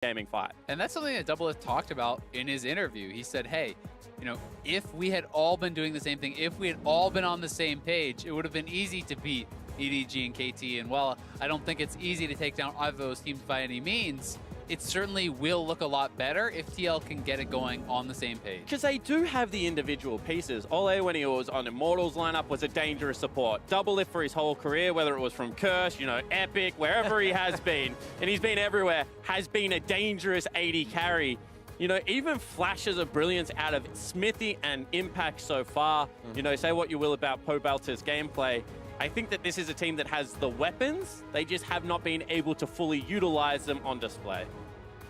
gaming fight. And that's something that Doublelift talked about in his interview. He said, hey, you know, if we had all been doing the same thing, if we had all been on the same page, it would have been easy to beat EDG and KT. And while I don't think it's easy to take down either of those teams by any means, it certainly will look a lot better if TL can get it going on the same page. Because they do have the individual pieces. Ole, when he was on Immortals lineup, was a dangerous support. Doublelift for his whole career, whether it was from Kirsch, you know, Epic, wherever he has been, and he's been everywhere, has been a dangerous AD carry. You know, even flashes of brilliance out of Smithy and Impact so far. You know, say what you will about Pobelter's gameplay. I think that this is a team that has the weapons. They just have not been able to fully utilize them on display.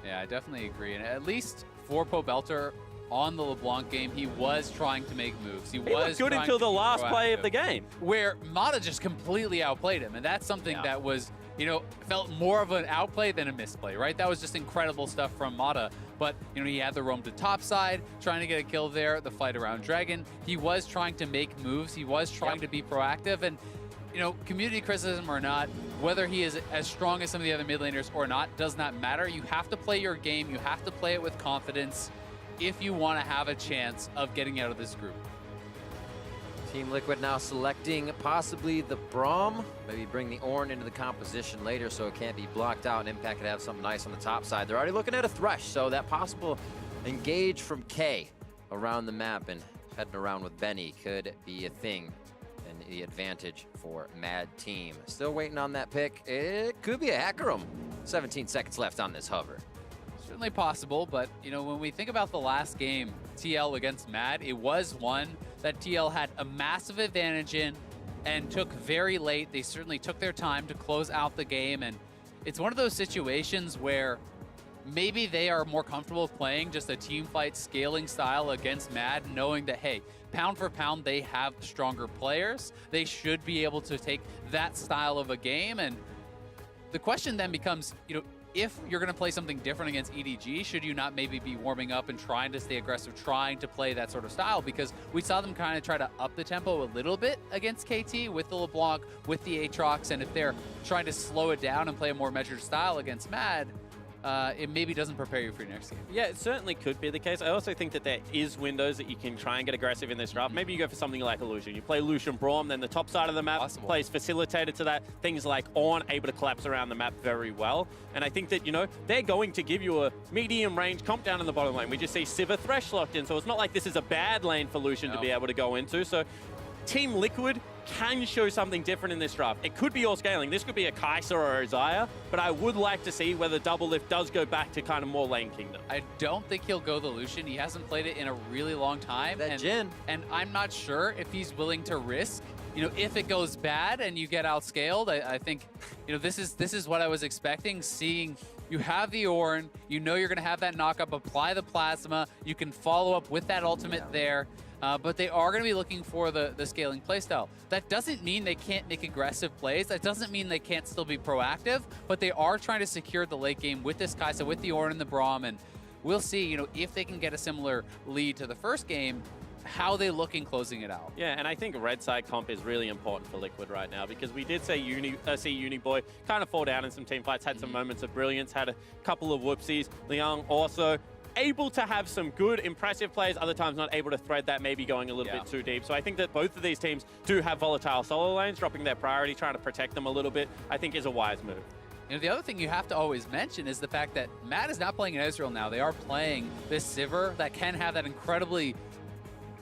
Yeah, I definitely agree. And at least for Pobelter on the LeBlanc game, he was trying to make moves. He was good until the last play of the game, where Mata just completely outplayed him. And that's something that was, you know, felt more of an outplay than a misplay, right? That was just incredible stuff from Mata. But, you know, he had the roam to top side, trying to get a kill there, the fight around Dragon. He was trying to make moves. He was trying to be proactive. And, you know, community criticism or not, whether he is as strong as some of the other mid laners or not, does not matter. You have to play your game. You have to play it with confidence if you want to have a chance of getting out of this group. Team Liquid now selecting possibly the Braum, maybe bring the Ornn into the composition later so it can't be blocked out and Impact could have something nice on the top side. They're already looking at a Thresh, so that possible engage from K around the map and heading around with Benny could be a thing and the advantage for Mad Team. Still waiting on that pick. It could be a Hackerum. 17 seconds left on this hover. Certainly possible, but you know, when we think about the last game, TL against Mad, it was one that TL had a massive advantage in and took very late. They certainly took their time to close out the game, and it's one of those situations where maybe they are more comfortable playing just a team fight scaling style against Mad, knowing that, hey, pound for pound, they have stronger players. They should be able to take that style of a game, and the question then becomes, you know, if you're going to play something different against EDG, should you not maybe be warming up and trying to stay aggressive, trying to play that sort of style? Because we saw them kind of try to up the tempo a little bit against KT with the LeBlanc, with the Aatrox, and if they're trying to slow it down and play a more measured style against Mad, it maybe doesn't prepare you for your next game. Yeah, it certainly could be the case. I also think that there is windows that you can try and get aggressive in this draft. Maybe you go for something like Illusion. You play Lucian Braum, then the top side of the map plays facilitated to that. Things like Ornn able to collapse around the map very well. And I think that, you know, they're going to give you a medium range comp down in the bottom lane. We just see Sivir Thresh locked in, so it's not like this is a bad lane for Lucian to be able to go into. So Team Liquid can show something different in this draft. It could be all scaling. This could be a Kai'Sa or a Xayah, but I would like to see whether Doublelift does go back to kind of more lane kingdom. I don't think he'll go the Lucian. He hasn't played it in a really long time. And I'm not sure if he's willing to risk, you know, if it goes bad and you get outscaled. I think, you know, this is what I was expecting, seeing you have the Ornn, you know you're going to have that knockup, apply the Plasma, you can follow up with that ultimate there. But they are going to be looking for the scaling playstyle. That doesn't mean they can't make aggressive plays. That doesn't mean they can't still be proactive, but they are trying to secure the late game with this Kai'Sa, with the Ornn and the Braum, and we'll see, you know, if they can get a similar lead to the first game, how they look in closing it out. Yeah, and I think red side comp is really important for Liquid right now because we did say see Uniboy kind of fall down in some team fights, had some moments of brilliance, had a couple of whoopsies. Liang also able to have some good, impressive plays, other times not able to thread that, maybe going a little bit too deep. So I think that both of these teams do have volatile solo lanes, dropping their priority, trying to protect them a little bit, I think is a wise move. You know, the other thing you have to always mention is the fact that Mad is not playing in Ezreal now. They are playing this Sivir that can have that incredibly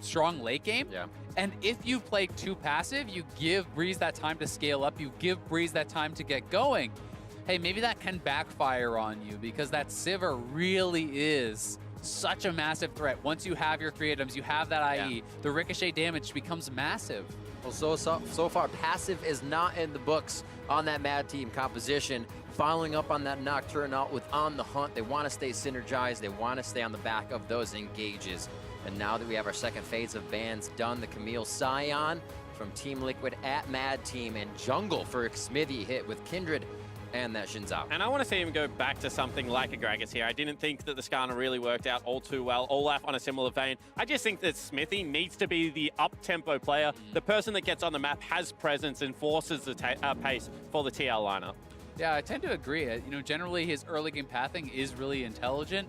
strong late game. And if you play too passive, you give Breeze that time to scale up, you give Breeze that time to get going. Hey, maybe that can backfire on you because that Sivir really is such a massive threat. Once you have your 3 items, you have that IE, the ricochet damage becomes massive. Well, so far, passive is not in the books on that Mad Team composition. Following up on that Nocturne with On the Hunt, they want to stay synergized. They want to stay on the back of those engages. And now that we have our second phase of bans done, the Camille Scion from Team Liquid at Mad Team, and Jungle for Smithy hit with Kindred and that Shin's out. And I want to see him go back to something like a Gragas here. I didn't think that the Skarner really worked out all too well. Olaf on a similar vein. I just think that Smithy needs to be the up-tempo player. The person that gets on the map, has presence, and forces the pace for the TL lineup. Yeah, I tend to agree. Generally his early game pathing is really intelligent.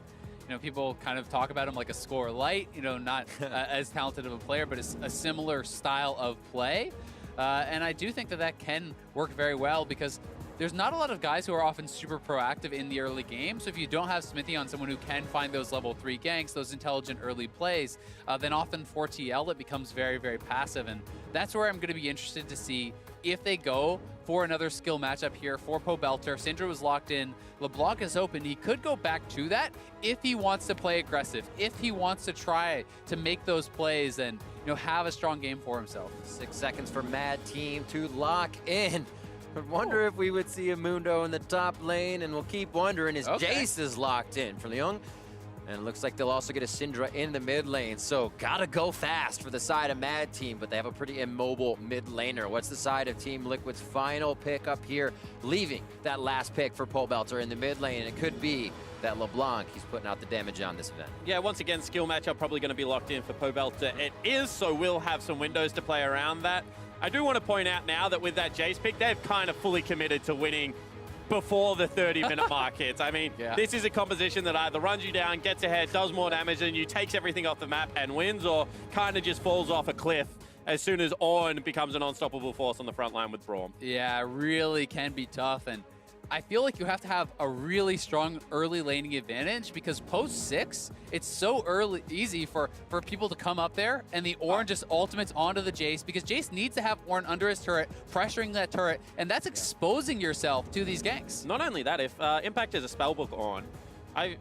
People kind of talk about him like a scorer light, not as talented of a player, but it's a similar style of play. And I do think that that can work very well because there's not a lot of guys who are often super proactive in the early game. So if you don't have Smithy on someone who can find those level 3 ganks, those intelligent early plays, then often for TL it becomes very, very passive. And that's where I'm going to be interested to see if they go for another skill matchup here for Pobelter. Syndra was locked in. LeBlanc is open. He could go back to that if he wants to play aggressive, if he wants to try to make those plays and have a strong game for himself. 6 seconds for Mad Team to lock in. I wonder if we would see a Mundo in the top lane, and we'll keep wondering as Jace is locked in for Leung. And it looks like they'll also get a Syndra in the mid lane, so gotta go fast for the side of Mad Team, but they have a pretty immobile mid laner. What's the side of Team Liquid's final pick up here, leaving that last pick for Pobelter in the mid lane, and it could be that LeBlanc, he's putting out the damage on this event. Yeah, once again, skill matchup probably going to be locked in for Pobelter. It is, so we'll have some windows to play around that. I do want to point out now that with that Jace pick, they've kind of fully committed to winning before the 30-minute mark hits. I mean, this is a composition that either runs you down, gets ahead, does more damage than you, takes everything off the map and wins, or kind of just falls off a cliff as soon as Ornn becomes an unstoppable force on the front line with Braum. Yeah, really can be tough. And I feel like you have to have a really strong early laning advantage because post 6, it's so easy for people to come up there and the Ornn just ultimates onto the Jace because Jace needs to have Ornn under his turret, pressuring that turret, and that's exposing yourself to these ganks. Not only that, if Impact is a spellbook on,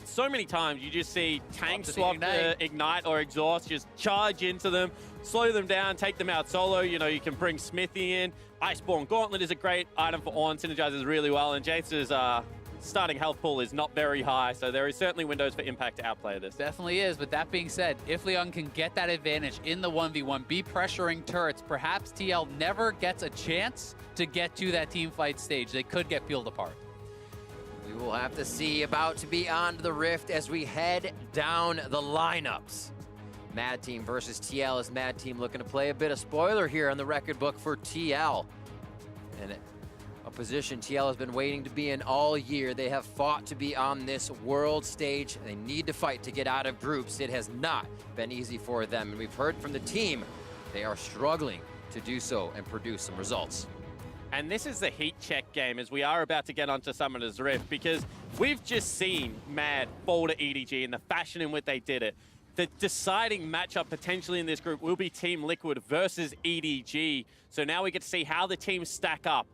so many times you just see tanks swap ignite or exhaust, just charge into them, slow them down, take them out solo. You can bring Smithy in. Iceborne Gauntlet is a great item for Ornn, synergizes really well, and Jace's starting health pool is not very high, so there is certainly windows for Impact to outplay this. Definitely is, but that being said, if Leung can get that advantage in the 1v1, be pressuring turrets, perhaps TL never gets a chance to get to that team fight stage. They could get peeled apart. We will have to see. About to be on the Rift as we head down the lineups. Mad Team versus TL as Mad Team looking to play a bit of spoiler here on the record book for TL. And a position TL has been waiting to be in all year. They have fought to be on this world stage. They need to fight to get out of groups. It has not been easy for them. And we've heard from the team, they are struggling to do so and produce some results. And this is the heat check game as we are about to get onto Summoner's Rift because we've just seen Mad fall to EDG in the fashion in which they did it. The deciding matchup potentially in this group will be Team Liquid versus EDG. So now we get to see how the teams stack up.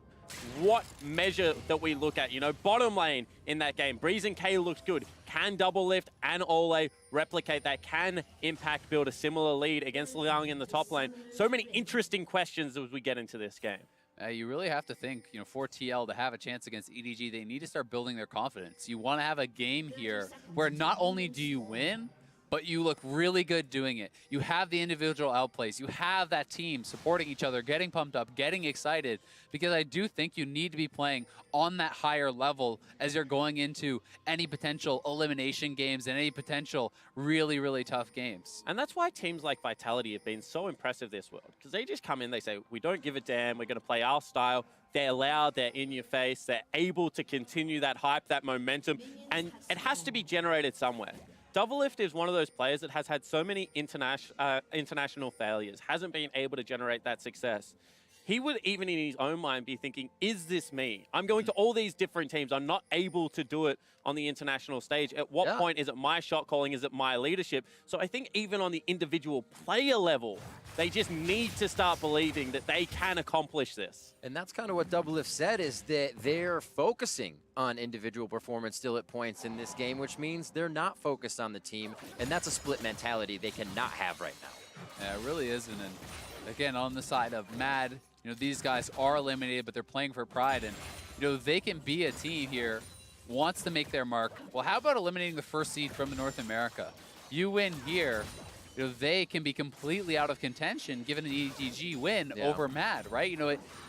What measure that we look at, bottom lane in that game. Breeze and K looks good. Can Double Lift and Ole replicate that? Can Impact build a similar lead against Liang in the top lane? So many interesting questions as we get into this game. You really have to think, for TL to have a chance against EDG, they need to start building their confidence. You want to have a game here where not only do you win, but you look really good doing it. You have the individual outplays. You have that team supporting each other, getting pumped up, getting excited, because I do think you need to be playing on that higher level as you're going into any potential elimination games and any potential really, really tough games. And that's why teams like Vitality have been so impressive this world, because they just come in, they say, we don't give a damn, we're going to play our style. They're loud, they're in your face, they're able to continue that hype, that momentum, and it has to be generated somewhere. Double Lift is one of those players that has had so many international failures, hasn't been able to generate that success. He would even in his own mind be thinking, is this me? I'm going to all these different teams. I'm not able to do it on the international stage. At what point is it my shot calling? Is it my leadership? So I think even on the individual player level, they just need to start believing that they can accomplish this. And that's kind of what Double Lift said, is that they're focusing on individual performance still at points in this game, which means they're not focused on the team. And that's a split mentality they cannot have right now. Yeah, it really isn't. And again, on the side of Mad, these guys are eliminated, but they're playing for pride. And, they can be a team here, wants to make their mark. Well, how about eliminating the first seed from North America? You win here, they can be completely out of contention given an EDG win over Mad, right?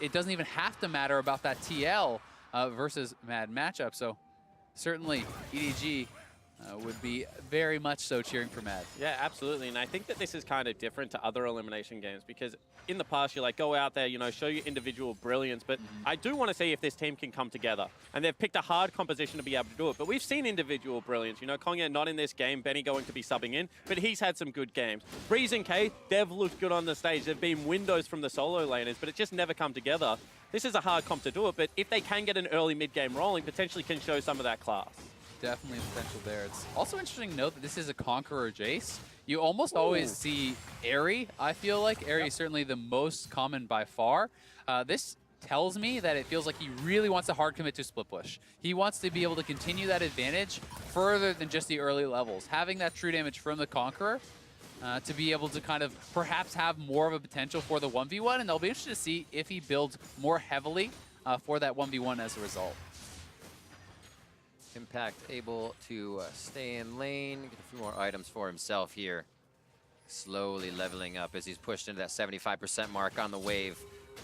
It doesn't even have to matter about that TL versus Mad matchup. So certainly EDG would be very much so cheering for Mad. Yeah, absolutely. And I think that this is kind of different to other elimination games because in the past, you like go out there, you know, show your individual brilliance. But I do want to see if this team can come together. And they've picked a hard composition to be able to do it. But we've seen individual brilliance. You know, Kongya not in this game, Benny going to be subbing in, but he's had some good games. Breeze and K, they've looked good on the stage. They've been windows from the solo laners, but it just never come together. This is a hard comp to do it, but if they can get an early mid-game rolling, potentially can show some of that class. Definitely potential there. It's also interesting to note that this is a Conqueror Jace. You almost always see Airy, I feel like. Airy is certainly the most common by far. This tells me that it feels like he really wants to hard commit to split push. He wants to be able to continue that advantage further than just the early levels. Having that true damage from the Conqueror to be able to kind of perhaps have more of a potential for the 1v1, and they'll be interested to see if he builds more heavily for that 1v1 as a result. Impact able to stay in lane, get a few more items for himself here. Slowly leveling up as he's pushed into that 75% mark on the wave.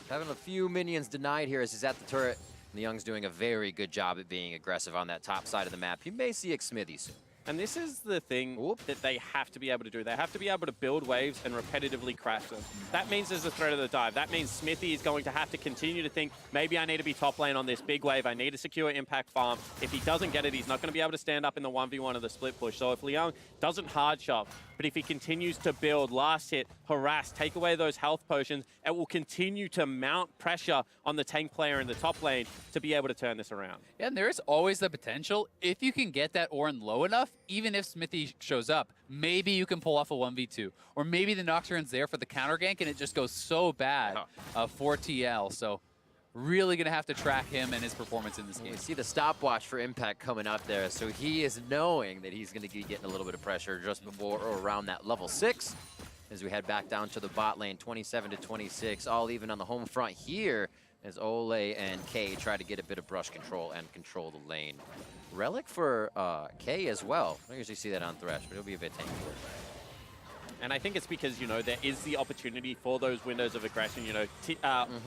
Having a few minions denied here as he's at the turret. And the Young's doing a very good job at being aggressive on that top side of the map. You may see Xmithy soon. And this is the thing that they have to be able to do. They have to be able to build waves and repetitively crash them. That means there's a threat of the dive. That means Smithy is going to have to continue to think, maybe I need to be top lane on this big wave. I need to secure impact farm. If he doesn't get it, he's not going to be able to stand up in the 1v1 of the split push. So if Liang doesn't hard shot, but if he continues to build, last hit, harass, take away those health potions, it will continue to mount pressure on the tank player in the top lane to be able to turn this around. Yeah, and there is always the potential, if you can get that Ornn low enough, even if Smithy shows up, maybe you can pull off a 1v2. Or maybe the Nocturne's there for the counter gank and it just goes so bad for TL. So really going to have to track him and his performance in this game. You see the stopwatch for Impact coming up there, so he is knowing that he's going to be getting a little bit of pressure just before or around that level 6. As we head back down to the bot lane, 27-26, all even on the home front here as Ole and K try to get a bit of brush control and control the lane. Relic for K as well. I don't usually see that on Thresh, but it'll be a bit tanky. And I think it's because, you know, there is the opportunity for those windows of aggression. You know,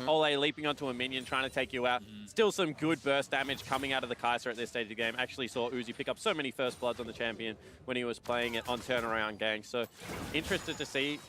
Ole leaping onto a minion, trying to take you out. Still some good burst damage coming out of the Kai'Sa at this stage of the game. Actually saw Uzi pick up so many first bloods on the champion when he was playing it on turnaround gangs. So interested to see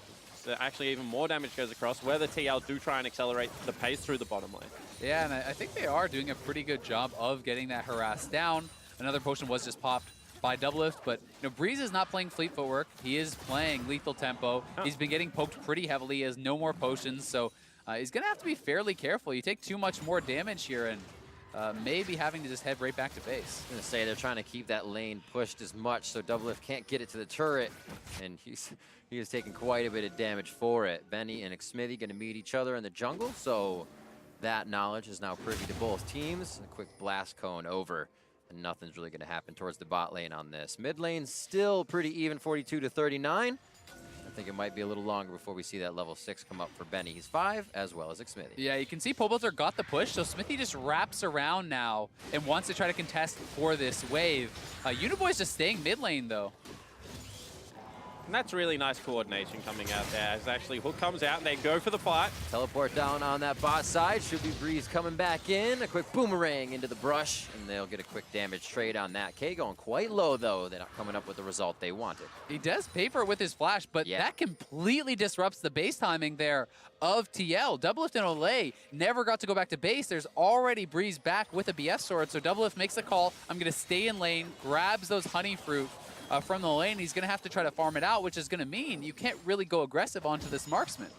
that actually even more damage goes across, where the TL do try and accelerate the pace through the bottom lane. Yeah, and I think they are doing a pretty good job of getting that harass down. Another potion was just popped by Doublelift, but you know, Breeze is not playing fleet footwork. He is playing lethal tempo. He's been getting poked pretty heavily. He has no more potions, so he's going to have to be fairly careful. You take too much more damage here and maybe having to just head right back to base. I was going to say they're trying to keep that lane pushed as much so Doublelift can't get it to the turret, and he is taking quite a bit of damage for it. Benny and Xmithy going to meet each other in the jungle, so that knowledge is now privy to both teams. A quick blast cone over. And nothing's really going to happen towards the bot lane on this. Mid lane still pretty even, 42-39. I think it might be a little longer before we see that level 6 come up for Benny. He's 5, as well as Xmithy. Yeah, you can see Pobelter got the push, so Smithy just wraps around now and wants to try to contest for this wave. Uniboy's just staying mid lane, though. And that's really nice coordination coming out there as actually Hook comes out and they go for the fight. Teleport down on that bot side. Should be Breeze coming back in. A quick boomerang into the brush, and they'll get a quick damage trade on that. K going quite low, though. They're not coming up with the result they wanted. He does pay for it with his flash, but that completely disrupts the base timing there of TL. Doublelift and Ole never got to go back to base. There's already Breeze back with a BS sword, so Doublelift makes the call. I'm going to stay in lane, grabs those honey fruit from the lane. He's going to have to try to farm it out, which is going to mean you can't really go aggressive onto this marksman.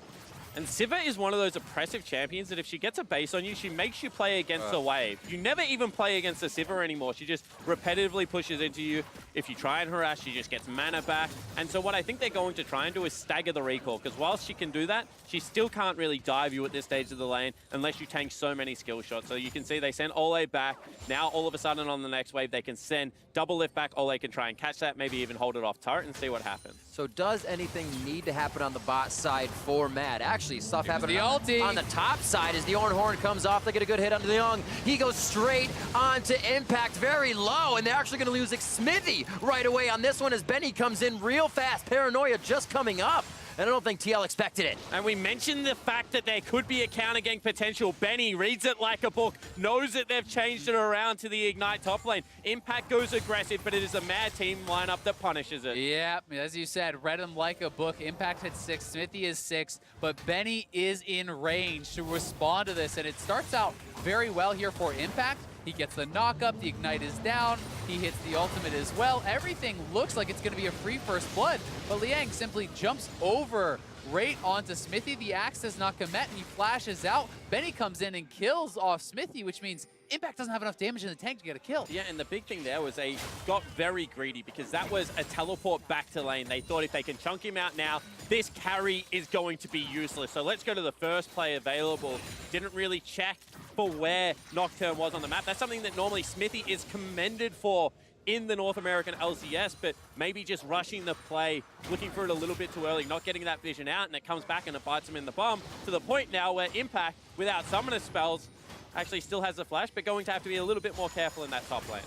And Sivir is one of those oppressive champions that if she gets a base on you, she makes you play against the wave. You never even play against the Sivir anymore. She just repetitively pushes into you. If you try and harass, she just gets mana back. And so what I think they're going to try and do is stagger the recall, because whilst she can do that, she still can't really dive you at this stage of the lane unless you tank so many skill shots. So you can see they send Ole back. Now all of a sudden on the next wave, they can send Doublelift back. Ole can try and catch that, maybe even hold it off turret and see what happens. So does anything need to happen on the bot side for Mad? Actually, stuff happening on the top side as the Ornn Horn comes off. They get a good hit onto the Young. He goes straight onto Impact, very low, and they're actually going to lose Xmithy right away on this one as Benny comes in real fast. Paranoia just coming up. and I don't think TL expected it. And we mentioned the fact that there could be a counter gank potential. Benny reads it like a book, knows that they've changed it around to the Ignite top lane. Impact goes aggressive, but it is a mad team lineup that punishes it. Yeah, as you said, read him like a book. Impact had 6, Smithy is 6, but Benny is in range to respond to this, and it starts out very well here for Impact. He gets the knock-up, the Ignite is down, he hits the ultimate as well. Everything looks like it's going to be a free first blood, but Liang simply jumps over right onto Smithy. The axe does not commit, and he flashes out. Benny comes in and kills off Smithy, which means Impact doesn't have enough damage in the tank to get a kill. Yeah, and the big thing there was they got very greedy because that was a teleport back to lane. They thought if they can chunk him out now, this carry is going to be useless. So let's go to the first play available. Didn't really check for where Nocturne was on the map. That's something that normally Smithy is commended for in the North American LCS, but maybe just rushing the play, looking for it a little bit too early, not getting that vision out, and it comes back and it bites him in the bum, to the point now where Impact, without summoner spells, actually still has the flash, but going to have to be a little bit more careful in that top lane.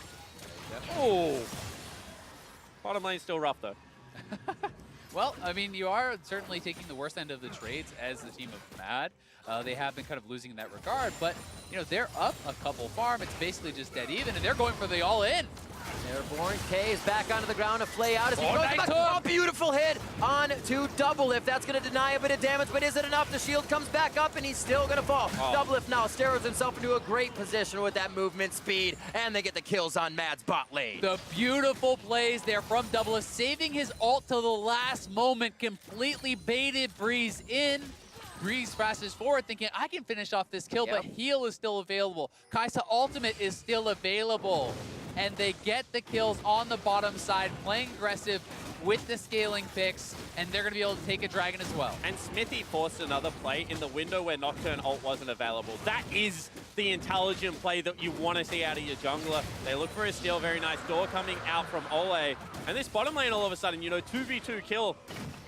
Yep. Oh! Bottom lane's still rough, though. Well, I mean, you are certainly taking the worst end of the trades as the team of Mad. They have been kind of losing in that regard, but, you know, they're up a couple farm. It's basically just dead even, and they're going for the all-in. Airborne K is back onto the ground to flay out as he goes nice back. hook. Oh, beautiful hit on to Doublelift. That's going to deny a bit of damage, but is it enough? The shield comes back up, and he's still going to fall. Oh. Doublelift now steroids himself into a great position with that movement speed, and they get the kills on Mad's bot lane. The beautiful plays there from Doublelift, saving his ult till the last moment, completely baited Breeze in. Breeze flashes forward thinking, I can finish off this kill, but heal is still available. Kaisa ultimate is still available. And they get the kills on the bottom side, playing aggressive with the scaling picks, and they're going to be able to take a dragon as well. And Smithy forced another play in the window where Nocturne ult wasn't available. That is the intelligent play that you want to see out of your jungler. They look for a steal, very nice door coming out from Ole. And this bottom lane all of a sudden, you know, 2v2 kill,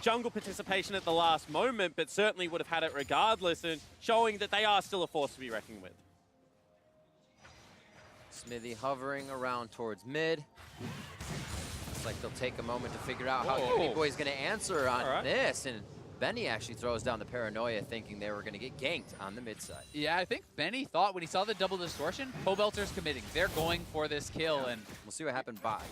jungle participation at the last moment, but certainly would have had it regardless, and showing that they are still a force to be reckoned with. Smithy hovering around towards mid. Looks like they'll take a moment to figure out how Big Boy's going to answer on this. And Benny actually throws down the paranoia, thinking they were going to get ganked on the mid side. Yeah, I think Benny thought when he saw the double distortion, Pobelter's committing. They're going for this kill, and we'll see what happened bot.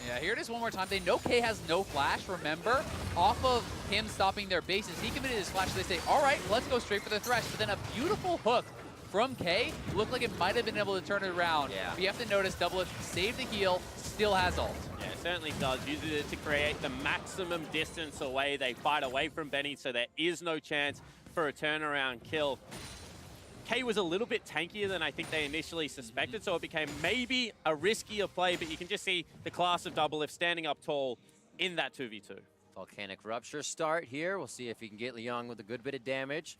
yeah, here it is one more time. They know K has no flash, remember? Off of him stopping their bases, he committed his flash. So they say, all right, let's go straight for the thresh. But then a beautiful hook from K looked like it might have been able to turn it around. Yeah. But you have to notice Doublelift saved the heal, still has ult. Yeah, it certainly does. Uses it to create the maximum distance away. They fight away from Benny, so there is no chance for a turnaround kill. K was a little bit tankier than I think they initially suspected, so it became maybe a riskier play, but you can just see the class of Doublelift standing up tall in that 2v2. Volcanic Rupture start here. We'll see if he can get Liang with a good bit of damage.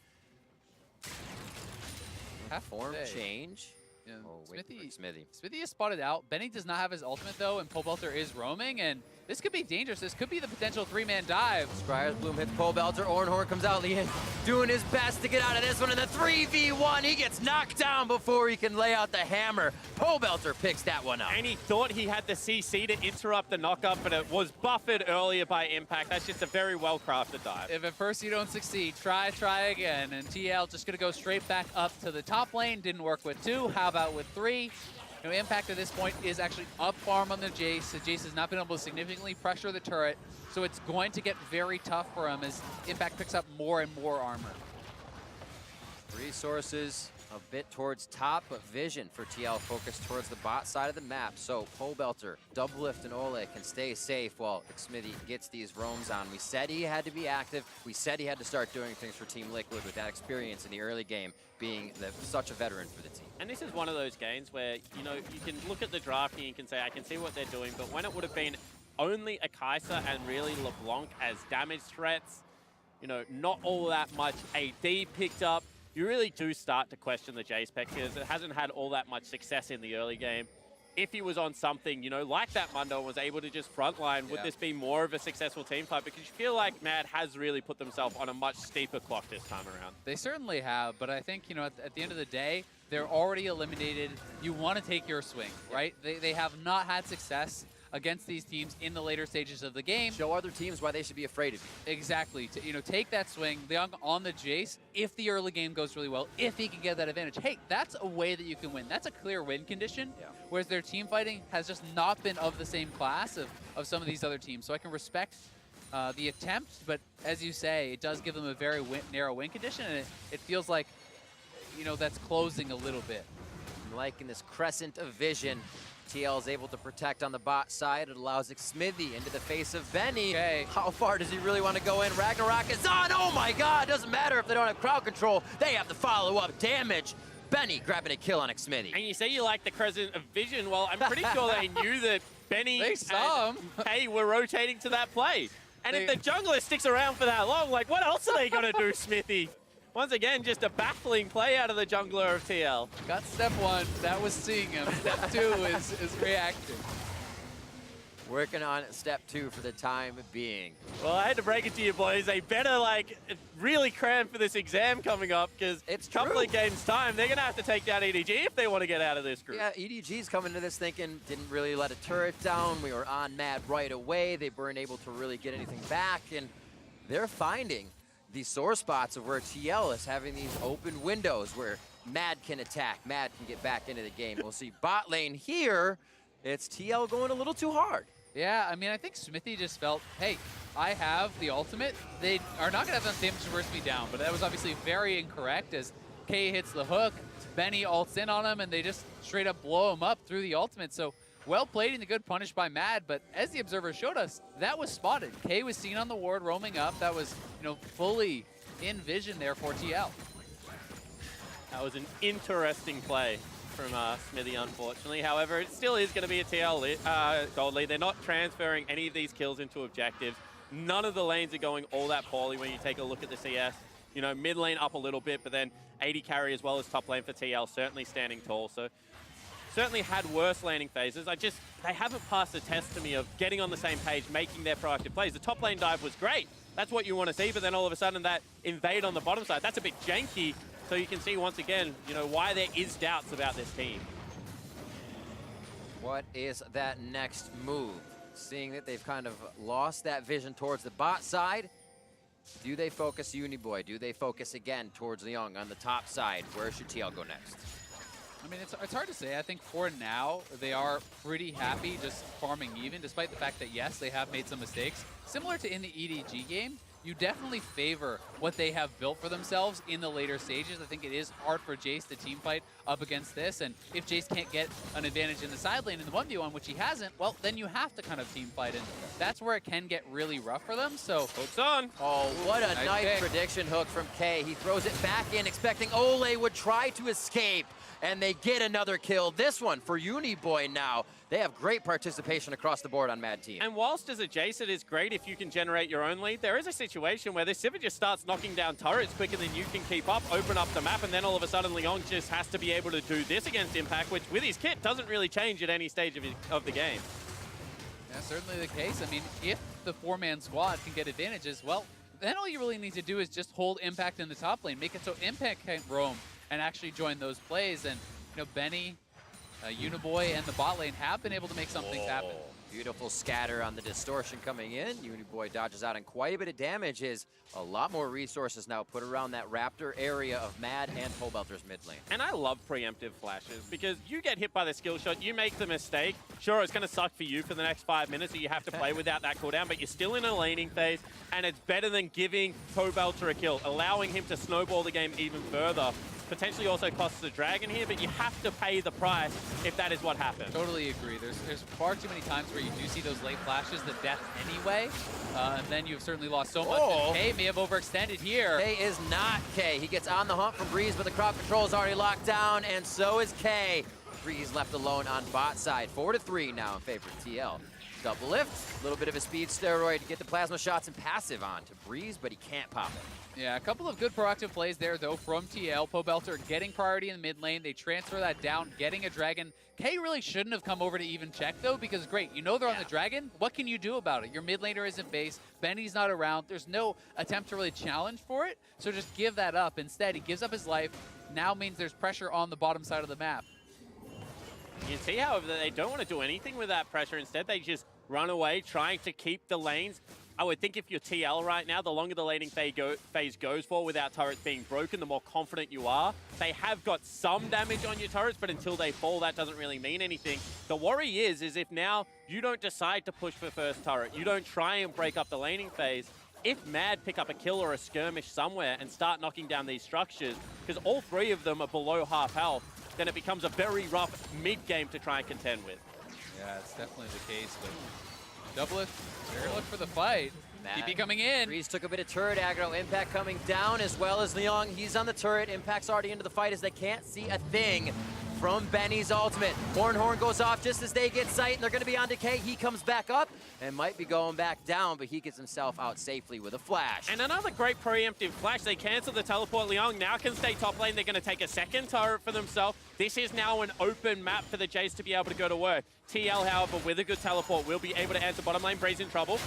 Form change. Yeah. Oh, Smithy is spotted out. Benny does not have his ultimate though, and Pobelter is roaming, and this could be dangerous. This could be the potential 3-man dive. Scryer's Bloom hits Pobelter. Ornhorn comes out. Lian doing his best to get out of this one in the 3v1. He gets knocked down before he can lay out the hammer. Pobelter picks that one up. And he thought he had the CC to interrupt the knockup, but it was buffered earlier by Impact. That's just a very well-crafted dive. If at first you don't succeed, try again. And TL just going to go straight back up to the top lane. Didn't work with 2. How about with 3? You know, Impact at this point is actually up farm on the Jace. The Jace has not been able to significantly pressure the turret, so it's going to get very tough for him as Impact picks up more and more armor. Resources a bit towards top, but vision for TL focused towards the bot side of the map. So Pobelter, Doublelift, and Ole can stay safe while Smithy gets these roams on. We said he had to be active. We said he had to start doing things for Team Liquid with that experience in the early game, being such a veteran for the team. And this is one of those games where, you know, you can look at the draft and you can say, I can see what they're doing, but when it would have been only a Kaisa and really LeBlanc as damage threats, you know, not all that much AD picked up, you really do start to question the Jace spec because it hasn't had all that much success in the early game. If he was on something, you know, like that Mundo and was able to just frontline, would this be more of a successful team fight? Because you feel like Mad has really put themselves on a much steeper clock this time around. They certainly have, but I think, you know, at the end of the day, they're already eliminated. You want to take your swing, right? They have not had success against these teams in the later stages of the game. Show other teams why they should be afraid of you. Exactly. Take that swing, Young on the Jace, if the early game goes really well, if he can get that advantage. Hey, that's a way that you can win. That's a clear win condition, whereas their team fighting has just not been of the same class of some of these other teams. So I can respect the attempt, but as you say, it does give them a very narrow win condition, and it feels like, that's closing a little bit. I'm liking this crescent of vision. TL is able to protect on the bot side. It allows Smithy into the face of Benny. Okay. How far does he really want to go in? Ragnarok is on. Oh my God, doesn't matter if they don't have crowd control. They have the follow-up damage. Benny grabbing a kill on Smithy. And you say you like the crescent of vision. Well, I'm pretty sure they knew that Benny and Kay were rotating to that play. And if the jungler sticks around for that long, like, what else are they going to do, Smithy? Once again, just a baffling play out of the jungler of TL. Got step 1. That was seeing him. Step 2 is reacting. Working on step 2 for the time being. Well, I had to break it to you boys. They better, really cram for this exam coming up, because it's a couple of games' time, they're going to have to take down EDG if they want to get out of this group. Yeah, EDG's coming to this thinking, didn't really let a turret down. We were on Mad right away. They weren't able to really get anything back, and they're finding these sore spots of where TL is having these open windows where Mad can attack, Mad can get back into the game. We'll see bot lane here. It's TL going a little too hard. Yeah, I mean, I think Smithy just felt, hey, I have the ultimate. They are not going to have enough damage to burst me down, but that was obviously very incorrect as Kay hits the hook, Benny ults in on him, and they just straight up blow him up through the ultimate. So well played and the good punish by Mad, but as the observer showed us, that was spotted. Kay was seen on the ward roaming up. That was, fully in vision there for TL. That was an interesting play from Smithy, unfortunately. However, it still is going to be a TL gold lead. They're not transferring any of these kills into objectives. None of the lanes are going all that poorly when you take a look at the CS. Mid lane up a little bit, but then 80 carry as well as top lane for TL, certainly standing tall. So certainly had worse laning phases. They haven't passed the test to me of getting on the same page, making their proactive plays. The top lane dive was great. That's what you want to see, but then all of a sudden that invade on the bottom side, that's a bit janky. So you can see once again, why there is doubts about this team. What is that next move? Seeing that they've kind of lost that vision towards the bot side, do they focus Uniboy? Do they focus again towards Young on the top side? Where should TL go next? I mean, it's hard to say. I think for now, they are pretty happy just farming even, despite the fact that, yes, they have made some mistakes. Similar to in the EDG game, you definitely favor what they have built for themselves in the later stages. I think it is hard for Jace to team fight up against this, and if Jace can't get an advantage in the side lane in the 1v1, which he hasn't, well, then you have to kind of team fight, and that's where it can get really rough for them, so... Hook's on! Oh, what a nice prediction hook from Kay. He throws it back in, expecting Ole would try to escape, and they get another kill. This one for Uniboy now. They have great participation across the board on Mad Team. And whilst as a Jace, it is great if you can generate your own lead, there is a situation where this Civ just starts knocking down turrets quicker than you can keep up, open up the map, and then all of a sudden Leon just has to be able to do this against Impact, which with his kit doesn't really change at any stage of the game. Yeah, certainly the case. I mean, if the 4-man squad can get advantages, well, then all you really need to do is just hold Impact in the top lane, make it so Impact can't roam and actually join those plays. And, Benny, Uniboy, and the bot lane have been able to make some things happen. Beautiful scatter on the distortion coming in. Uniboy dodges out and quite a bit of damage. Is a lot more resources now put around that Raptor area of Mad and Pobelter's mid lane. And I love preemptive flashes because you get hit by the skill shot, you make the mistake. Sure, it's going to suck for you for the next 5 minutes that you have to play without that cooldown, but you're still in a laning phase, and it's better than giving Pobelter a kill, allowing him to snowball the game even further. Potentially also costs the Dragon here, but you have to pay the price if that is what happens. Totally agree. There's far too many times where you do see those late flashes, the death anyway, and then you've certainly lost so much. And Kay may have overextended here. Kay is not Kay. He gets on the hunt from Breeze, but the crowd control is already locked down, and so is Kay. Breeze left alone on bot side. 4-3 now in favor of TL. Double lift, a little bit of a speed steroid to get the plasma shots and passive on to Breeze, but he can't pop it. Yeah, a couple of good proactive plays there, though, from TL. Pobelter getting priority in the mid lane. They transfer that down, getting a Dragon. Kay really shouldn't have come over to even check, though, because, great, they're on the Dragon. What can you do about it? Your mid laner isn't base. Benny's not around. There's no attempt to really challenge for it, so just give that up. Instead, he gives up his life. Now means there's pressure on the bottom side of the map. You can see, however, that they don't want to do anything with that pressure. Instead, they just run away, trying to keep the lanes. I would think if you're TL right now, the longer the laning phase goes for without turrets being broken, the more confident you are. They have got some damage on your turrets, but until they fall, that doesn't really mean anything. The worry is if now you don't decide to push for first turret, you don't try and break up the laning phase, if Mad pick up a kill or a skirmish somewhere and start knocking down these structures, because all three of them are below half health, then it becomes a very rough mid-game to try and contend with. Yeah, it's definitely the case, but Doubleth, they're going to look for the fight. TP coming in. Breeze took a bit of turret aggro. Impact coming down as well as Leong. He's on the turret. Impact's already into the fight as they can't see a thing from Benny's ultimate. Horn goes off just as they get sight, and they're going to be on decay. He comes back up and might be going back down, but he gets himself out safely with a flash. And another great preemptive flash. They cancel the teleport. Leong now can stay top lane. They're going to take a second turret for themselves. This is now an open map for the Jace to be able to go to work. TL, however, with a good teleport, will be able to answer bottom lane. Breeze in trouble.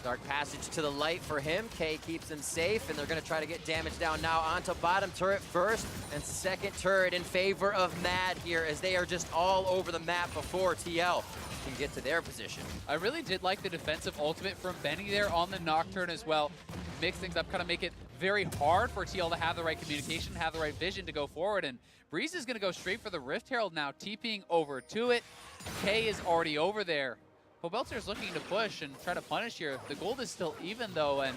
Dark passage to the light for him. K keeps him safe, and they're going to try to get damage down now onto bottom turret first, and second turret in favor of Mad here as they are just all over the map before TL can get to their position. I really did like the defensive ultimate from Benny there on the Nocturne as well. Mix things up, kind of make it very hard for TL to have the right communication, have the right vision to go forward, and Breeze is going to go straight for the Rift Herald now, TPing over to it. K is already over there. Pobelter's looking to push and try to punish here. The gold is still even though, and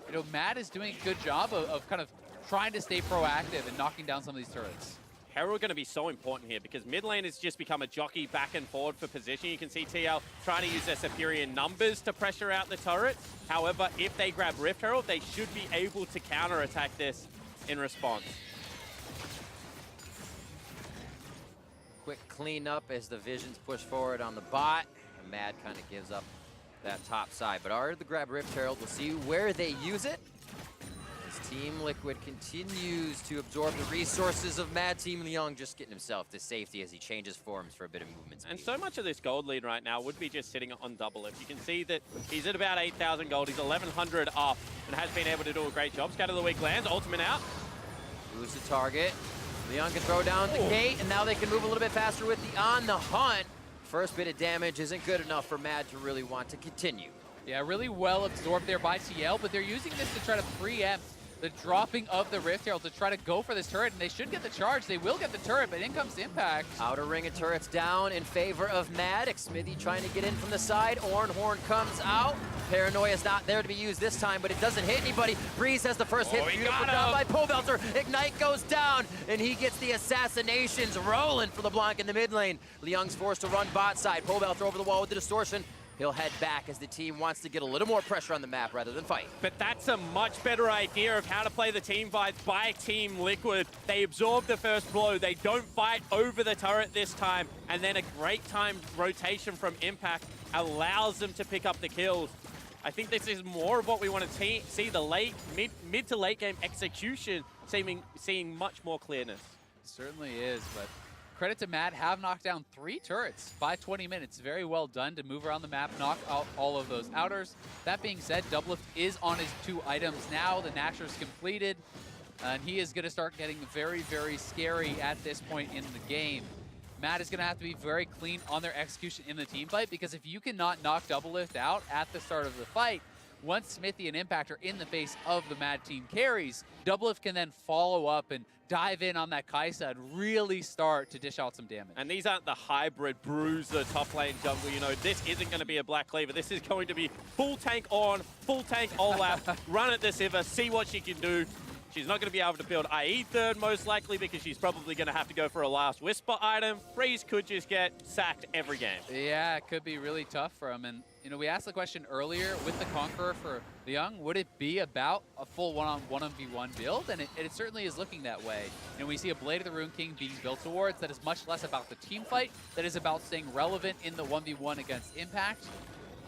you know, Matt is doing a good job of kind of trying to stay proactive and knocking down some of these turrets. Herald going to be so important here because mid lane has just become a jockey back and forward for position. You can see TL trying to use their superior numbers to pressure out the turret. However, if they grab Rift Herald, they should be able to counterattack this in response. Quick cleanup as the Visions push forward on the bot. And Mad kind of gives up that top side. But are the grab Rift Herald, we'll see where they use it. As Team Liquid continues to absorb the resources of Mad. Team Leong just getting himself to safety as he changes forms for a bit of movement speed. And so much of this gold lead right now would be just sitting on Doubleth. You can see that he's at about 8,000 gold. He's 1,100 up and has been able to do a great job. Scatter the weak lands, ultimate out. Lose the target. Leong can throw down the gate, and now they can move a little bit faster with the on the hunt. First bit of damage isn't good enough for Mad to really want to continue. Yeah, really well absorbed there by TL, but they're using this to try to preempt the dropping of the Rift Herald to try to go for this turret, and they should get the charge. They will get the turret, but in comes Impact. Outer ring of turrets down in favor of Mad. Smithy trying to get in from the side. Horn comes out. Paranoia's not there to be used this time, but it doesn't hit anybody. Breeze has the first hit. Beautiful job by Pobelter. Ignite goes down, and he gets the assassinations rolling for LeBlanc in the mid lane. Leong's forced to run bot side. Pobelter over the wall with the distortion. He'll head back as the team wants to get a little more pressure on the map rather than fight. But that's a much better idea of how to play the team fights by Team Liquid. They absorb the first blow. They don't fight over the turret this time. And then a great time rotation from Impact allows them to pick up the kills. I think this is more of what we want to see, the mid to late game execution seeing much more clearness. Certainly is, but credit to Matt, have knocked down 3 turrets by 20 minutes. Very well done to move around the map, knock out all of those outers. That being said, Doubleth is on his 2 items now. The Nasher's completed, and he is going to start getting very, very scary at this point in the game. Matt is going to have to be very clean on their execution in the team fight, because if you cannot knock Doubleth out at the start of the fight, once Smithy and Impact are in the face of the Mad team carries, Doubleth can then follow up and dive in on that Kaisa and really start to dish out some damage. And these aren't the hybrid bruiser top lane jungle. You know, this isn't going to be a Black Cleaver. This is going to be full tank on, full tank Olaf, run at the Sivir, see what she can do. She's not going to be able to build IE third, most likely, because she's probably going to have to go for a last Whisper item. Breeze could just get sacked every game. Yeah, it could be really tough for him. And, you know, we asked the question earlier with the Conqueror for Leong, would it be about a full 1v1 build? And it certainly is looking that way. You know, we see a Blade of the Rune King being built towards that is much less about the team fight, that is about staying relevant in the 1v1 against Impact.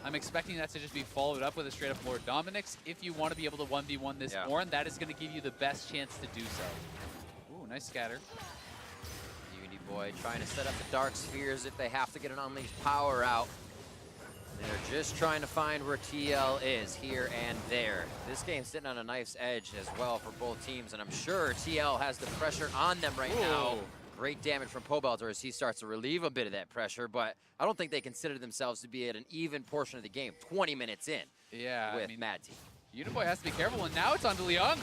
I'm expecting that to just be followed up with a straight-up Lord Dominic's. If you want to be able to 1v1 this Ornn, that is going to give you the best chance to do so. Ooh, nice scatter. Unity Boy trying to set up the Dark Spheres if they have to get an Unleashed power out. They're just trying to find where TL is here and there. This game's sitting on a knife's edge as well for both teams, and I'm sure TL has the pressure on them right now. Great damage from Pobelter as he starts to relieve a bit of that pressure, but I don't think they consider themselves to be at an even portion of the game. 20 minutes in with Mad Team. Uniboy has to be careful, and now it's on to Leung.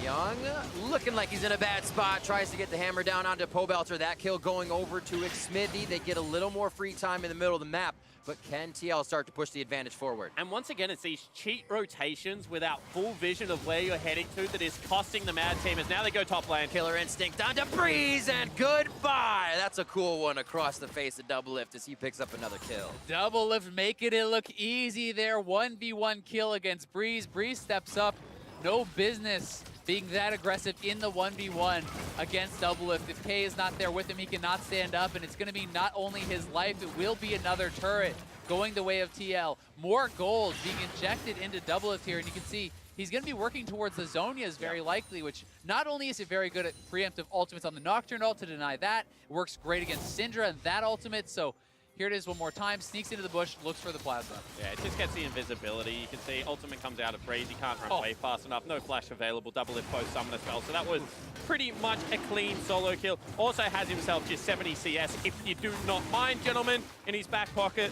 Young looking like he's in a bad spot, tries to get the hammer down onto Pobelter. That kill going over to Smithy. They get a little more free time in the middle of the map, but can TL start to push the advantage forward? And once again, it's these cheat rotations without full vision of where you're heading to that is costing the Mad Team as now they go top lane. Killer Instinct onto Breeze, and goodbye! That's a cool one across the face of Doublelift as he picks up another kill. Doublelift making it look easy there. 1v1 kill against Breeze. Breeze steps up. No business being that aggressive in the 1v1 against Doublelift. If K is not there with him, he cannot stand up, and it's going to be not only his life, it will be another turret going the way of TL. More gold being injected into Doublelift here, and you can see he's going to be working towards the Zonias very likely, which not only is it very good at preemptive ultimates on the Nocturne ult to deny that, it works great against Syndra and that ultimate, so here it is one more time, sneaks into the bush, looks for the plasma. Yeah, it just gets the invisibility. You can see ultimate comes out of Breeze. He can't run away fast enough. No flash available. Doublelift post summon as well. So that was pretty much a clean solo kill. Also has himself just 70 CS, if you do not mind, gentlemen, in his back pocket.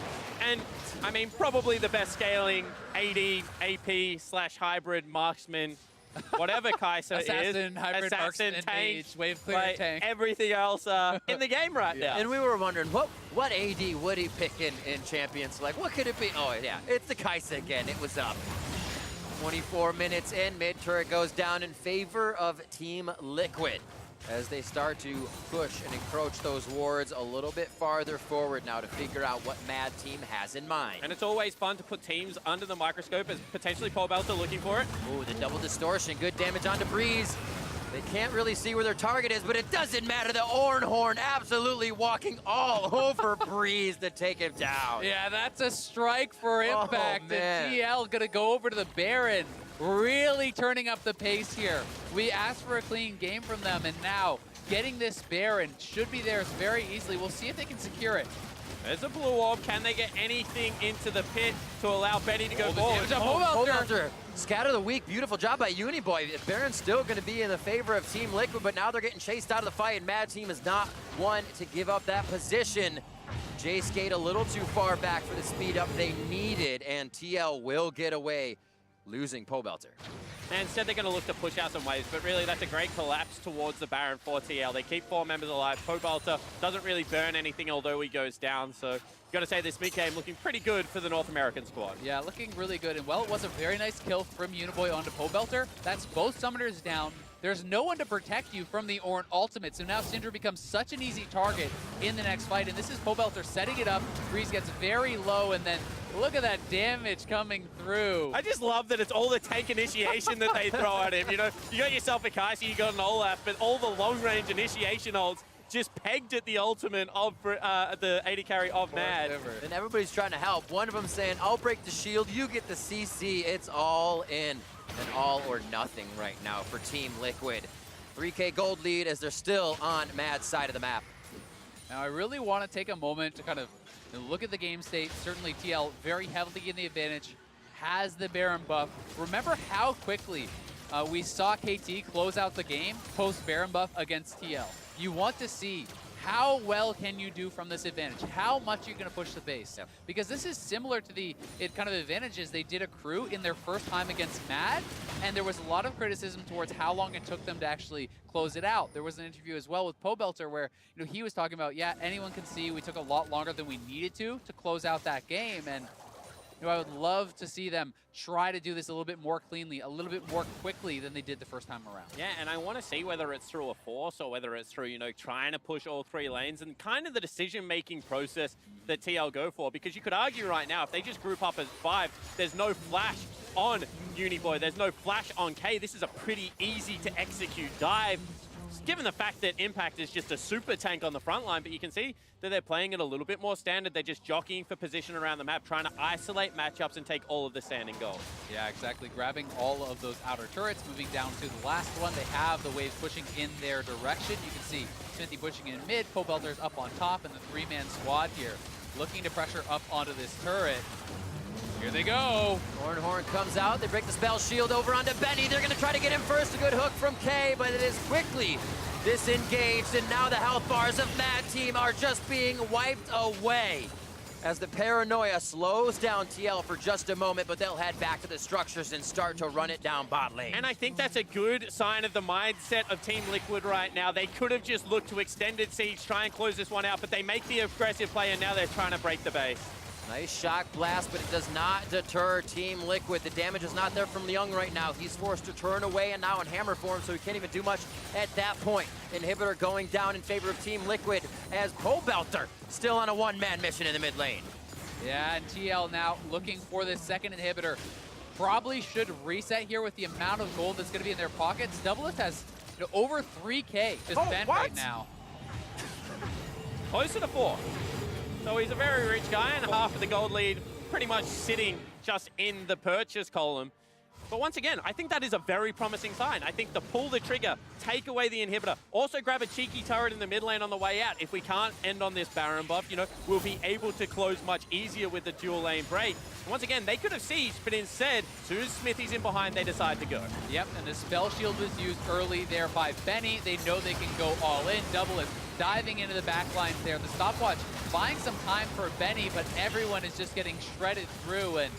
And, I mean, probably the best scaling AD, AP / hybrid marksman, whatever Kai'Sa Assassin, is. hybrid, Assassin, marksman, tank, mage, wave clear, tank. Everything else in the game right now. And we were wondering, what AD would he pick in Champions? Like, what could it be? Oh, yeah, it's the Kai'Sa again. It was up. 24 minutes in, mid turret goes down in favor of Team Liquid as they start to push and encroach those wards a little bit farther forward now to figure out what Mad Team has in mind. And it's always fun to put teams under the microscope as potentially Pobelter looking for it. Ooh, the double distortion, good damage onto Breeze. They can't really see where their target is, but it doesn't matter. The Ornhorn absolutely walking all over Breeze to take him down. Yeah, that's a strike for impact. And TL gonna go over to the Baron, really turning up the pace here. We asked for a clean game from them, and now getting this Baron should be theirs very easily. We'll see if they can secure it. There's a blue orb. Can they get anything into the pit to allow Benny to go forward? Pobelter, scatter the weak. Beautiful job by Uniboy. Baron's still going to be in the favor of Team Liquid, but now they're getting chased out of the fight, and Mad Team is not one to give up that position. J-Skate a little too far back for the speed up they needed, and TL will get away, losing Pobelter. And instead, they're going to look to push out some waves, but really, that's a great collapse towards the Baron for TL. They keep 4 members alive. Pobelter doesn't really burn anything, although he goes down, so got to say this mid game looking pretty good for the North American squad. Yeah, looking really good, and well, it was a very nice kill from Uniboy onto Pobelter. That's both summoners down. There's no one to protect you from the Ornn ultimate, so now Syndra becomes such an easy target in the next fight, and this is Pobelter setting it up. Breeze gets very low, and then look at that damage coming through. I just love that it's all the tank initiation that they throw at him. You know, you got yourself a Kai'Sa, you got an Olaf, but all the long-range initiation ults just pegged at the ultimate of the AD carry of Mad. And everybody's trying to help. One of them saying, I'll break the shield, you get the CC. It's all in. An all or nothing right now for Team Liquid. 3K gold lead as they're still on Mad's side of the map. Now I really want to take a moment to kind of look at the game state. Certainly TL very heavily in the advantage, has the Baron buff. Remember how quickly we saw KT close out the game post Baron buff against TL. You want to see how well can you do from this advantage? How much are you going to push the base? Yep. Because this is similar to the kind of advantages they did accrue in their first time against Mad, and there was a lot of criticism towards how long it took them to actually close it out. There was an interview as well with Pobelter where he was talking about, yeah, anyone can see we took a lot longer than we needed to close out that game, and I would love to see them try to do this a little bit more cleanly, a little bit more quickly than they did the first time around. Yeah, and I want to see whether it's through a force or whether it's through, trying to push all 3 lanes and kind of the decision-making process that TL go for. Because you could argue right now, if they just group up as 5, there's no flash on Uniboy, there's no flash on K. This is a pretty easy to execute dive, given the fact that Impact is just a super tank on the front line, but you can see that they're playing it a little bit more standard. They're just jockeying for position around the map, trying to isolate matchups and take all of the standing gold. Yeah, exactly. Grabbing all of those outer turrets, moving down to the last one. They have the waves pushing in their direction. You can see Smithy pushing in mid, Pobelter's up on top, and the 3-man squad here looking to pressure up onto this turret. Here they go. Ornhorn comes out. They break the spell shield over onto Benny. They're going to try to get him first. A good hook from K, but it is quickly disengaged, and now the health bars of Mad Team are just being wiped away. As the paranoia slows down TL for just a moment, but they'll head back to the structures and start to run it down bot lane. And I think that's a good sign of the mindset of Team Liquid right now. They could have just looked to extended siege, try and close this one out, but they make the aggressive play, and now they're trying to break the base. Nice shock blast, but it does not deter Team Liquid. The damage is not there from Young right now. He's forced to turn away and now in hammer form, so he can't even do much at that point. Inhibitor going down in favor of Team Liquid as Pobelter still on a one-man mission in the mid lane. Yeah, and TL now looking for this second inhibitor. Probably should reset here with the amount of gold that's going to be in their pockets. Doublelift has over 3K to spend right now. Closer to 4. So he's a very rich guy, and half of the gold lead pretty much sitting just in the purchase column. But once again, I think that is a very promising sign. I think to pull the trigger, take away the inhibitor, also grab a cheeky turret in the mid lane on the way out. If we can't end on this Baron buff, we'll be able to close much easier with the dual lane break. And once again, they could have sieged, but instead, as soon as Smithy's in behind, they decide to go. Yep, and the spell shield was used early there by Benny. They know they can go all in. Doublelift diving into the back lines there. The stopwatch buying some time for Benny, but everyone is just getting shredded through, and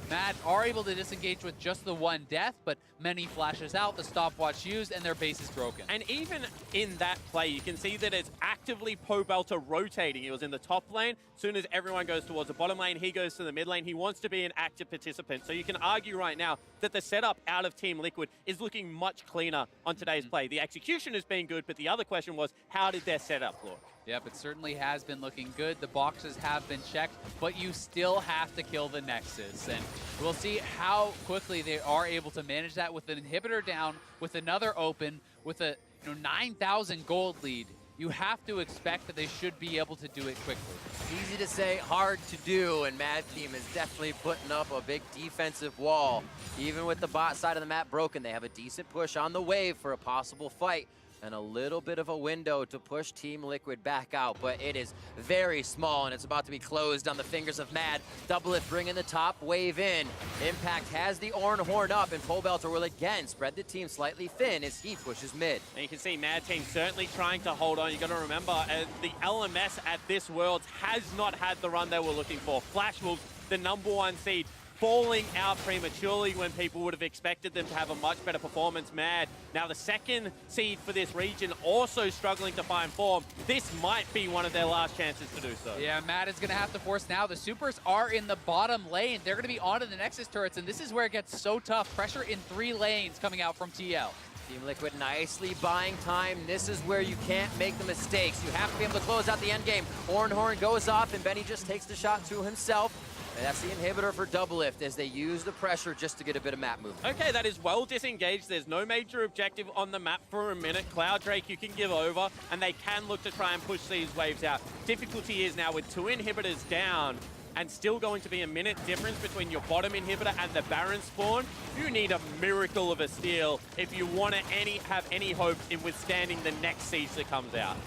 Mad are able to disengage with just the one death, but Many flashes out, the stopwatch used, and their base is broken. And even in that play, you can see that it's actively Pobelter rotating. He was in the top lane. As soon as everyone goes towards the bottom lane, he goes to the mid lane. He wants to be an active participant. So you can argue right now that the setup out of Team Liquid is looking much cleaner on today's play. The execution has been good, but the other question was, how did their setup look? Yep, it certainly has been looking good. The boxes have been checked, but you still have to kill the Nexus. And we'll see how quickly they are able to manage that with an inhibitor down, with another open, with a 9,000 gold lead. You have to expect that they should be able to do it quickly. Easy to say, hard to do, and Mad Team is definitely putting up a big defensive wall. Even with the bot side of the map broken, they have a decent push on the wave for a possible fight. And a little bit of a window to push Team Liquid back out, but it is very small, and it's about to be closed on the fingers of Mad. Doublelift bringing the top wave in. Impact has the Ornn horn up, and Pobelter will again spread the team slightly thin as he pushes mid. And you can see Mad Team certainly trying to hold on. You got to remember, the LMS at this Worlds has not had the run they were looking for. Flash Wolves, the #1 seed, falling out prematurely when people would have expected them to have a much better performance. Mad, now the second seed for this region, also struggling to find form. This might be one of their last chances to do so. Yeah, Mad is going to have to force now. The supers are in the bottom lane. They're going to be onto the Nexus turrets, and this is where it gets so tough. Pressure in 3 lanes coming out from TL. Team Liquid nicely buying time. This is where you can't make the mistakes. You have to be able to close out the end game. Ornn horn goes off, and Benny just takes the shot to himself. And that's the inhibitor for Doublelift as they use the pressure just to get a bit of map movement. Okay, that is well disengaged. There's no major objective on the map for a minute. Cloud Drake you can give over, and they can look to try and push these waves out. Difficulty is now with 2 inhibitors down, and still going to be a minute difference between your bottom inhibitor and the Baron spawn. You need a miracle of a steal if you want to have any hope in withstanding the next siege that comes out.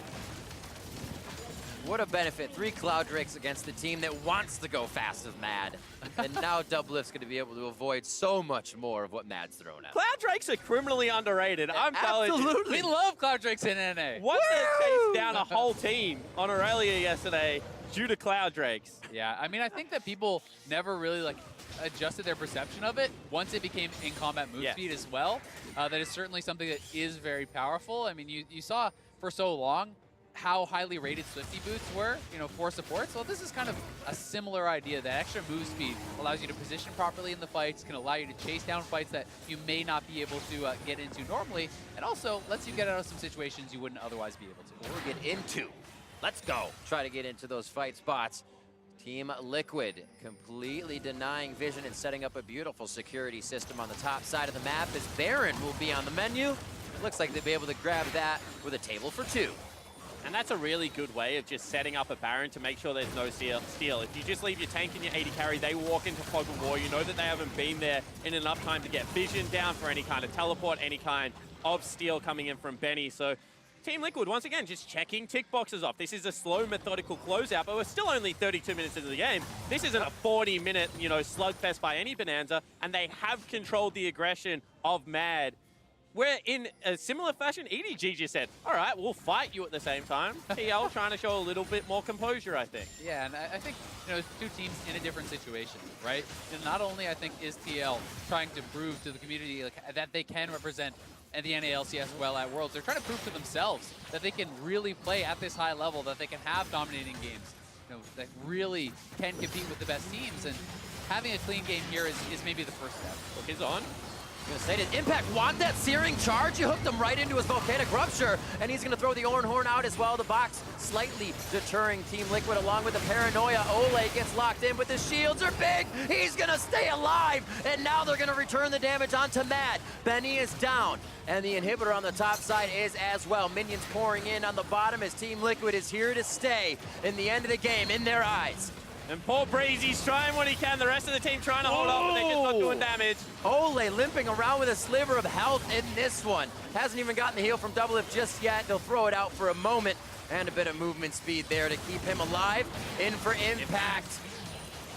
What a benefit. 3 Cloud Drakes against the team that wants to go fast as Mad. And now Doublelift's going to be able to avoid so much more of what Mad's thrown out. Cloud Drakes are criminally underrated. I'm telling you. Absolutely. We love Cloud Drakes in NA. What they chased down a whole team on Aurelia yesterday due to Cloud Drakes. Yeah, I mean, I think that people never really adjusted their perception of it once it became in combat move speed as well. That is certainly something that is very powerful. I mean, you saw for so long how highly rated Swifty boots were, for supports. Well, this is kind of a similar idea. That extra move speed allows you to position properly in the fights, can allow you to chase down fights that you may not be able to get into normally, and also lets you get out of some situations you wouldn't otherwise be able to. Or get into. Let's go. Try to get into those fight spots. Team Liquid completely denying vision and setting up a beautiful security system on the top side of the map as Baron will be on the menu. Looks like they'll be able to grab that with a table for 2. And that's a really good way of just setting up a Baron to make sure there's no steal. If you just leave your tank and your AD carry, they walk into fog of war. You know that they haven't been there in enough time to get vision down for any kind of teleport, any kind of steal coming in from Benny. So Team Liquid, once again, just checking tick boxes off. This is a slow, methodical closeout, but we're still only 32 minutes into the game. This isn't a 40-minute, slugfest by any bonanza, and they have controlled the aggression of Mad. where in a similar fashion, EDG just said, all right, we'll fight you at the same time. TL trying to show a little bit more composure, I think. Yeah, and I think, it's two teams in a different situation, right? And not only, I think, is TL trying to prove to the community that they can represent the NALCS well at Worlds, they're trying to prove to themselves that they can really play at this high level, that they can have dominating games, that really can compete with the best teams. And having a clean game here is maybe the first step. Look, he's on. I'm gonna say, did Impact want that searing charge? You hooked him right into his volcanic rupture, and he's gonna throw the Oran Horn out as well. The box slightly deterring Team Liquid along with the paranoia. Ole gets locked in, but the shields are big. He's gonna stay alive, and now they're gonna return the damage onto Mad. Benny is down, and the inhibitor on the top side is as well. Minions pouring in on the bottom as Team Liquid is here to stay in the end of the game in their eyes. And poor Breezy's trying what he can. The rest of the team trying to hold up, but they're just not doing damage. Ole limping around with a sliver of health in this one. Hasn't even gotten the heal from Doublelift just yet. They'll throw it out for a moment. And a bit of movement speed there to keep him alive. In for impact.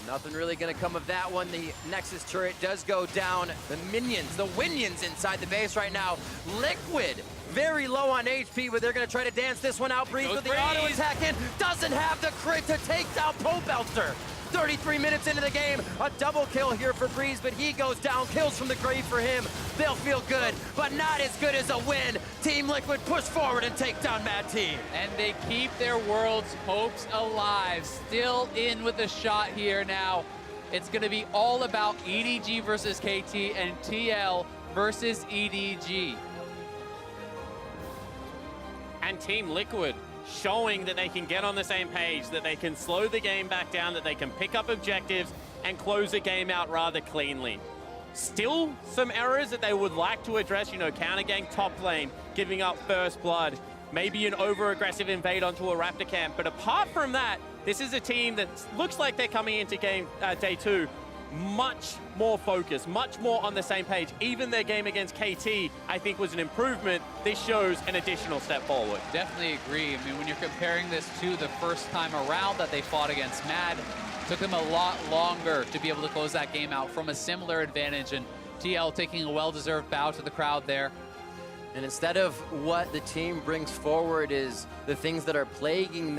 Nothing really gonna come of that one. The Nexus turret does go down. The Winions inside the base right now. Liquid, very low on HP, but they're gonna try to dance this one out. Breeze with the auto attack in. Doesn't have the crit to take down Pobelter. 33 minutes into the game, a double kill here for Breeze, but he goes down. Kills from the grave for him. They'll feel good, but not as good as a win. Team Liquid push forward and take down Mad Team. And they keep their world's hopes alive. Still in with a shot here now. It's going to be all about EDG versus KT and TL versus EDG. And Team Liquid showing that they can get on the same page, that they can slow the game back down, that they can pick up objectives and close the game out rather cleanly. Still some errors that they would like to address, counter gang top lane, giving up first blood, maybe an over-aggressive invade onto a Raptor camp. But apart from that, this is a team that looks like they're coming into game day 2 much more focused, much more on the same page. Even their game against KT, I think, was an improvement. This shows an additional step forward. Definitely agree. I mean, when you're comparing this to the first time around that they fought against Mad, it took them a lot longer to be able to close that game out from a similar advantage, and TL taking a well-deserved bow to the crowd there. And instead of what the team brings forward is the things that are plaguing